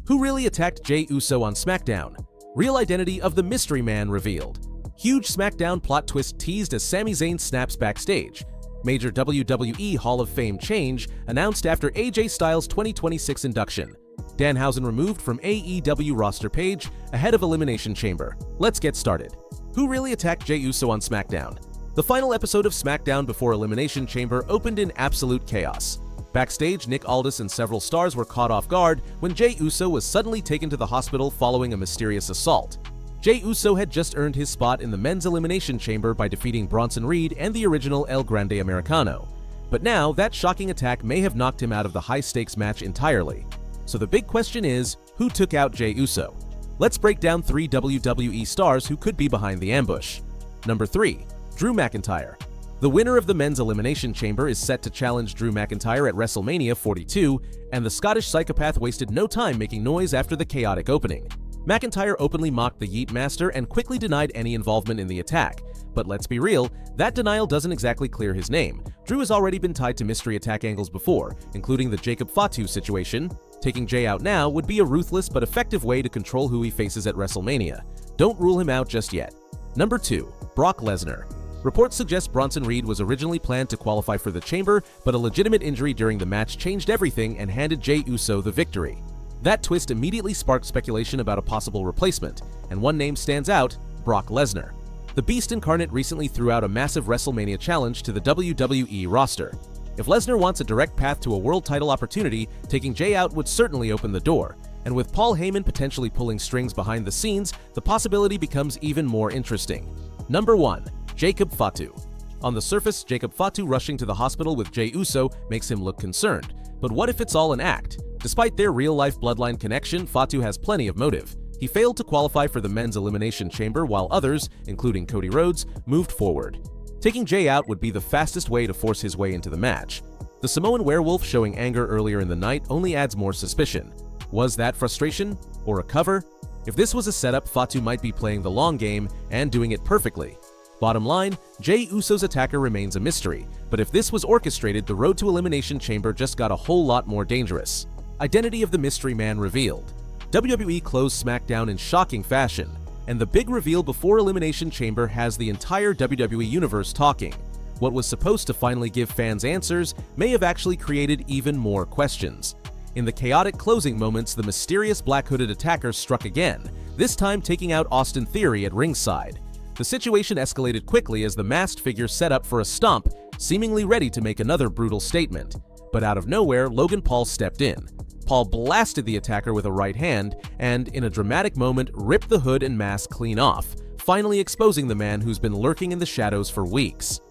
Who really attacked Jey Uso on SmackDown? Real identity of the Mystery Man revealed. Huge SmackDown plot twist teased as Sami Zayn snaps backstage. Major WWE Hall of Fame change announced after AJ Styles' 2026 induction. Danhausen removed from AEW roster page ahead of Elimination Chamber. Let's get started. Who really attacked Jey Uso on SmackDown? The final episode of SmackDown before Elimination Chamber opened in absolute chaos. Backstage, Nick Aldis and several stars were caught off guard when Jey Uso was suddenly taken to the hospital following a mysterious assault. Jey Uso had just earned his spot in the men's Elimination Chamber by defeating Bronson Reed and the original El Grande Americano. But now, that shocking attack may have knocked him out of the high-stakes match entirely. So the big question is, who took out Jey Uso? Let's break down 3 WWE stars who could be behind the ambush. Number 3. Drew McIntyre. The winner of the men's Elimination Chamber is set to challenge Drew McIntyre at WrestleMania 42, and the Scottish psychopath wasted no time making noise after the chaotic opening. McIntyre openly mocked the Yeet Master and quickly denied any involvement in the attack. But let's be real, that denial doesn't exactly clear his name. Drew has already been tied to mystery attack angles before, including the Jacob Fatu situation. Taking Jey out now would be a ruthless but effective way to control who he faces at WrestleMania. Don't rule him out just yet. Number 2. Brock Lesnar. Reports suggest Bronson Reed was originally planned to qualify for the Chamber, but a legitimate injury during the match changed everything and handed Jey Uso the victory. That twist immediately sparked speculation about a possible replacement, and one name stands out: Brock Lesnar. The Beast Incarnate recently threw out a massive WrestleMania challenge to the WWE roster. If Lesnar wants a direct path to a world title opportunity, taking Jey out would certainly open the door. And with Paul Heyman potentially pulling strings behind the scenes, the possibility becomes even more interesting. Number 1. Jacob Fatu. On the surface, Jacob Fatu rushing to the hospital with Jey Uso makes him look concerned. But what if it's all an act? Despite their real-life bloodline connection, Fatu has plenty of motive. He failed to qualify for the men's Elimination Chamber while others, including Cody Rhodes, moved forward. Taking Jey out would be the fastest way to force his way into the match. The Samoan werewolf showing anger earlier in the night only adds more suspicion. Was that frustration? Or a cover? If this was a setup, Fatu might be playing the long game and doing it perfectly. Bottom line, Jey Uso's attacker remains a mystery, but if this was orchestrated, the road to Elimination Chamber just got a whole lot more dangerous. Identity of the Mystery Man revealed. WWE closed SmackDown in shocking fashion, and the big reveal before Elimination Chamber has the entire WWE Universe talking. What was supposed to finally give fans answers may have actually created even more questions. In the chaotic closing moments, the mysterious black-hooded attacker struck again, this time taking out Austin Theory at ringside. The situation escalated quickly as the masked figure set up for a stomp, seemingly ready to make another brutal statement. But out of nowhere, Logan Paul stepped in. Paul blasted the attacker with a right hand and, in a dramatic moment, ripped the hood and mask clean off, finally exposing the man who's been lurking in the shadows for weeks.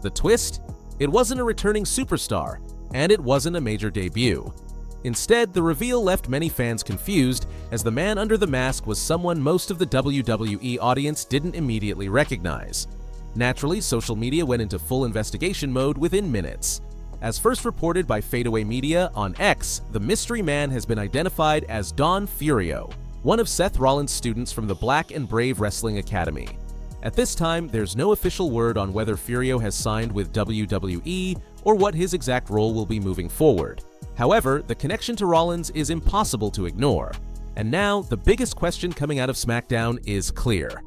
The twist? It wasn't a returning superstar, and it wasn't a major debut. Instead, the reveal left many fans confused, as the man under the mask was someone most of the WWE audience didn't immediately recognize. Naturally, social media went into full investigation mode within minutes. As first reported by Fadeaway Media on X, the mystery man has been identified as Don Furio, one of Seth Rollins' students from the Black and Brave Wrestling Academy. At this time, there's no official word on whether Furio has signed with WWE or what his exact role will be moving forward. However, the connection to Rollins is impossible to ignore. And now, the biggest question coming out of SmackDown is clear.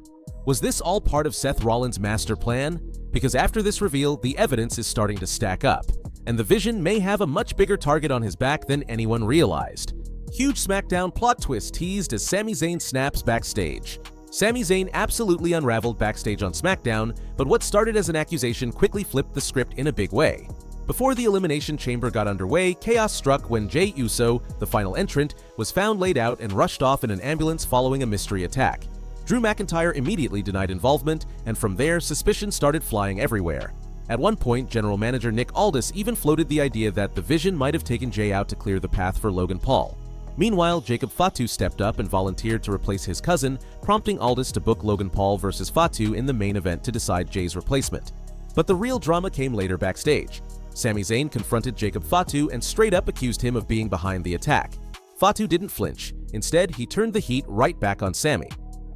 Was this all part of Seth Rollins' master plan? Because after this reveal, the evidence is starting to stack up, and the Vision may have a much bigger target on his back than anyone realized. Huge SmackDown plot twist teased as Sami Zayn snaps backstage. Sami Zayn absolutely unraveled backstage on SmackDown, but what started as an accusation quickly flipped the script in a big way. Before the Elimination Chamber got underway, chaos struck when Jey Uso, the final entrant, was found laid out and rushed off in an ambulance following a mystery attack. Drew McIntyre immediately denied involvement, and from there, suspicion started flying everywhere. At one point, General Manager Nick Aldis even floated the idea that the Vision might have taken Jey out to clear the path for Logan Paul. Meanwhile, Jacob Fatu stepped up and volunteered to replace his cousin, prompting Aldis to book Logan Paul versus Fatu in the main event to decide Jey's replacement. But the real drama came later backstage. Sami Zayn confronted Jacob Fatu and straight up accused him of being behind the attack. Fatu didn't flinch. Instead, he turned the heat right back on Sami.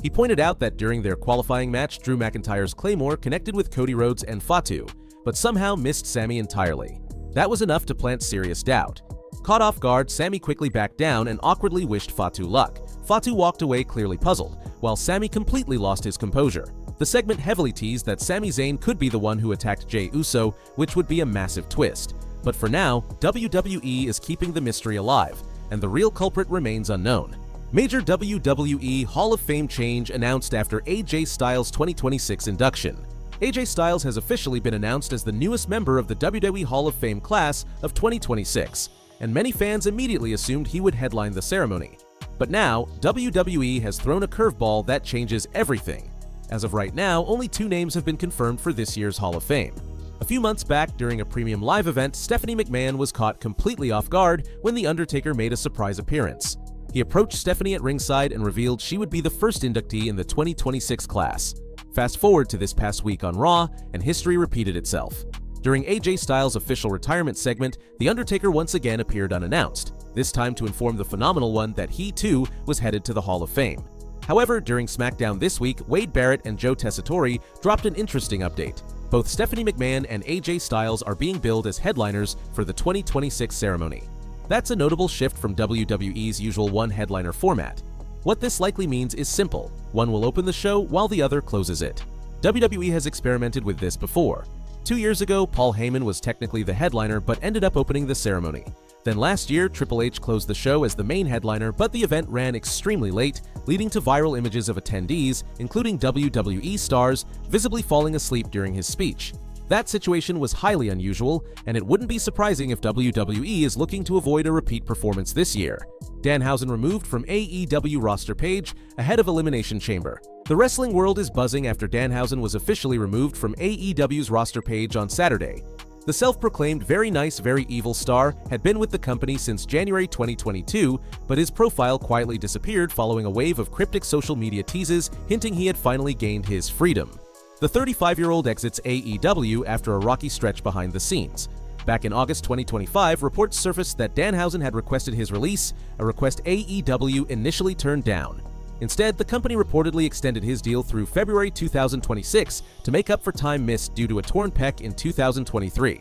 He pointed out that during their qualifying match, Drew McIntyre's Claymore connected with Cody Rhodes and Fatu, but somehow missed Sami entirely. That was enough to plant serious doubt. Caught off guard, Sami quickly backed down and awkwardly wished Fatu luck. Fatu walked away clearly puzzled, while Sami completely lost his composure. The segment heavily teased that Sami Zayn could be the one who attacked Jey Uso, which would be a massive twist. But for now, WWE is keeping the mystery alive, and the real culprit remains unknown. Major WWE Hall of Fame change announced after AJ Styles' 2026 induction. AJ Styles has officially been announced as the newest member of the WWE Hall of Fame class of 2026, and many fans immediately assumed he would headline the ceremony. But now, WWE has thrown a curveball that changes everything. As of right now, only 2 names have been confirmed for this year's Hall of Fame. A few months back, during a premium live event, Stephanie McMahon was caught completely off guard when The Undertaker made a surprise appearance. He approached Stephanie at ringside and revealed she would be the first inductee in the 2026 class. Fast forward to this past week on Raw, and history repeated itself. During AJ Styles' official retirement segment, The Undertaker once again appeared unannounced, this time to inform the Phenomenal One that he too was headed to the Hall of Fame. However, during SmackDown this week, Wade Barrett and Joe Tessitore dropped an interesting update. Both Stephanie McMahon and AJ Styles are being billed as headliners for the 2026 ceremony. That's a notable shift from WWE's usual one-headliner format. What this likely means is simple: one will open the show while the other closes it. WWE has experimented with this before. 2 years ago, Paul Heyman was technically the headliner but ended up opening the ceremony. Then last year, Triple H closed the show as the main headliner, but the event ran extremely late, leading to viral images of attendees, including WWE stars, visibly falling asleep during his speech. That situation was highly unusual, and it wouldn't be surprising if WWE is looking to avoid a repeat performance this year. Danhausen removed from AEW roster page ahead of Elimination Chamber. The wrestling world is buzzing after Danhausen was officially removed from AEW's roster page on Saturday. The self-proclaimed very nice, very evil star had been with the company since January 2022, but his profile quietly disappeared following a wave of cryptic social media teases hinting he had finally gained his freedom. The 35-year-old exits AEW after a rocky stretch behind the scenes. Back in August 2025, reports surfaced that Danhausen had requested his release, a request AEW initially turned down. Instead, the company reportedly extended his deal through February 2026 to make up for time missed due to a torn pec in 2023.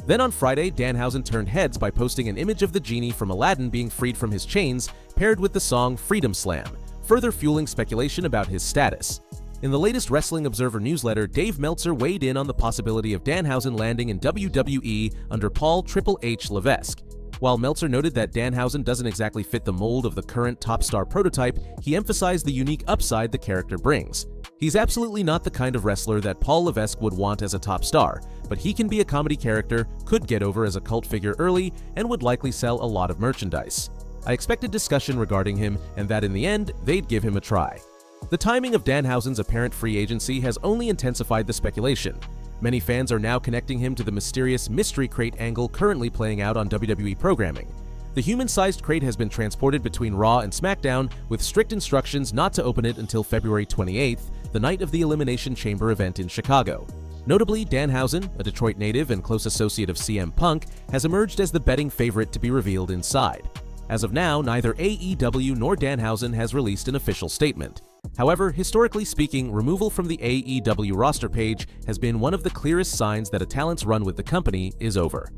Then on Friday, Danhausen turned heads by posting an image of the genie from Aladdin being freed from his chains, paired with the song Freedom Slam, further fueling speculation about his status. In the latest Wrestling Observer newsletter, Dave Meltzer weighed in on the possibility of Danhausen landing in WWE under Paul Triple H Levesque. While Meltzer noted that Danhausen doesn't exactly fit the mold of the current top star prototype, he emphasized the unique upside the character brings. He's absolutely not the kind of wrestler that Paul Levesque would want as a top star, but he can be a comedy character, could get over as a cult figure early, and would likely sell a lot of merchandise. I expected discussion regarding him, and that in the end, they'd give him a try. The timing of Danhausen's apparent free agency has only intensified the speculation. Many fans are now connecting him to the mysterious mystery crate angle currently playing out on WWE programming. The human-sized crate has been transported between Raw and SmackDown with strict instructions not to open it until February 28th, the night of the Elimination Chamber event in Chicago. Notably, Danhausen, a Detroit native and close associate of CM Punk, has emerged as the betting favorite to be revealed inside. As of now, neither AEW nor Danhausen has released an official statement. However, historically speaking, removal from the AEW roster page has been one of the clearest signs that a talent's run with the company is over.